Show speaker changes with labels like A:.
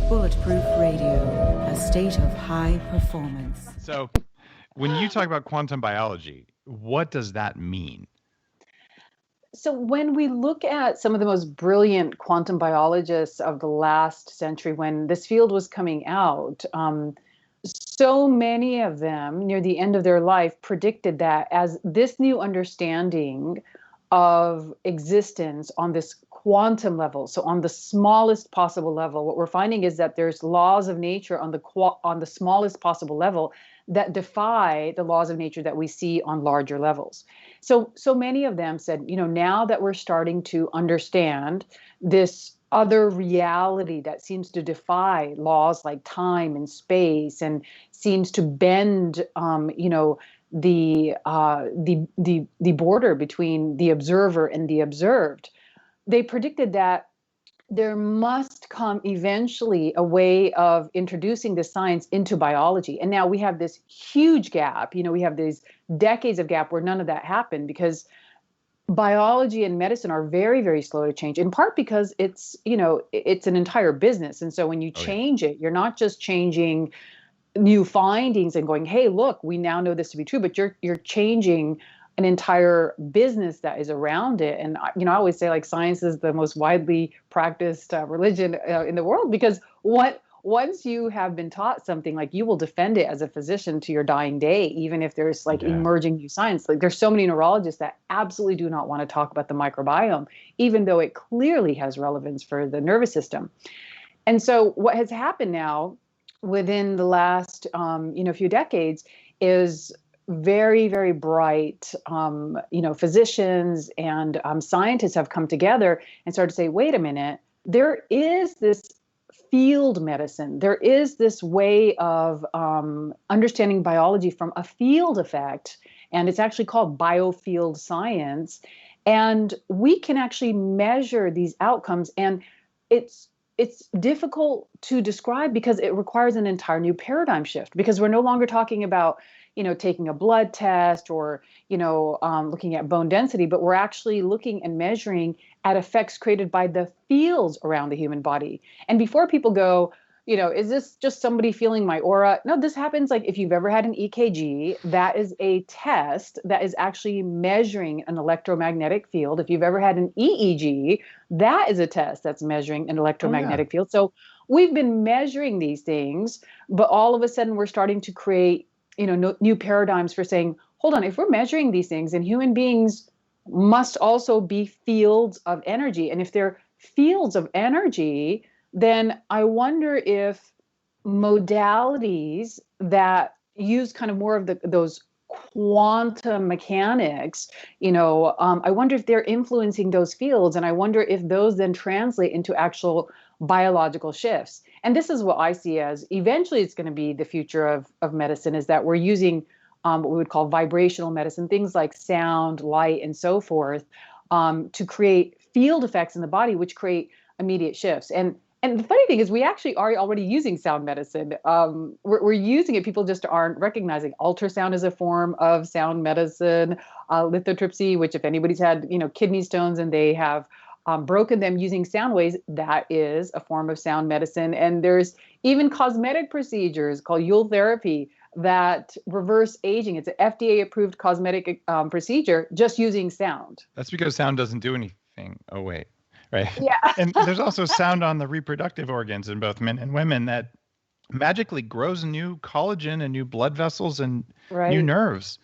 A: Bulletproof Radio, a state of high performance.
B: So, when you talk about quantum biology, what does that mean?
C: So when we look at some of the most brilliant quantum biologists of the last century, when this field was coming out, so many of them near the end of their life predicted that as this new understanding of existence on this quantum level, so on the smallest possible level, what we're finding is that there's laws of nature on the smallest possible level that defy the laws of nature that we see on larger levels. So many of them said, now that we're starting to understand this other reality that seems to defy laws like time and space and seems to bend, the border between the observer and the observed, they predicted that there must come eventually a way of introducing the science into biology. And now we have this huge gap. We have these decades of gap where none of that happened because biology and medicine are very, very slow to change, in part because it's an entire business. And so when you change it, you're not just changing new findings and going, hey, look, we now know this to be true, but you're changing an entire business that is around it. And, I always say science is the most widely practiced religion in the world, because once you have been taught something, you will defend it as a physician to your dying day, even if there's emerging new science. There's so many neurologists that absolutely do not want to talk about the microbiome, even though it clearly has relevance for the nervous system. And so what has happened now within the last, few decades is very, very bright, physicians and scientists have come together and started to say, wait a minute, there is this field medicine. There is this way of understanding biology from a field effect, and it's actually called biofield science. And we can actually measure these outcomes, and it's difficult to describe because it requires an entire new paradigm shift, because we're no longer talking about taking a blood test or, looking at bone density, but we're actually looking and measuring at effects created by the fields around the human body. And before people go, is this just somebody feeling my aura? No, this happens if you've ever had an EKG, that is a test that is actually measuring an electromagnetic field. If you've ever had an EEG, that is a test that's measuring an electromagnetic field. So we've been measuring these things, but all of a sudden we're starting to create new paradigms for saying, hold on, if we're measuring these things, and human beings must also be fields of energy. And if they're fields of energy, then I wonder if modalities that use kind of more of those quantum mechanics, I wonder if they're influencing those fields. And I wonder if those then translate into actual biological shifts. And this is what I see as eventually it's going to be the future of medicine, is that we're using what we would call vibrational medicine, things like sound, light, and so forth, to create field effects in the body, which create immediate shifts. And the funny thing is we actually are already using sound medicine. We're using it. People just aren't recognizing. Ultrasound is a form of sound medicine. Lithotripsy, which if anybody's had, kidney stones and they have broken them using sound waves, that is a form of sound medicine. And there's even cosmetic procedures called Yule therapy that reverse aging. It's an FDA-approved cosmetic procedure just using sound.
B: That's because sound doesn't do anything. Oh, wait. Right.
C: Yeah.
B: And there's also sound on the reproductive organs in both men and women that magically grows new collagen and new blood vessels and new nerves.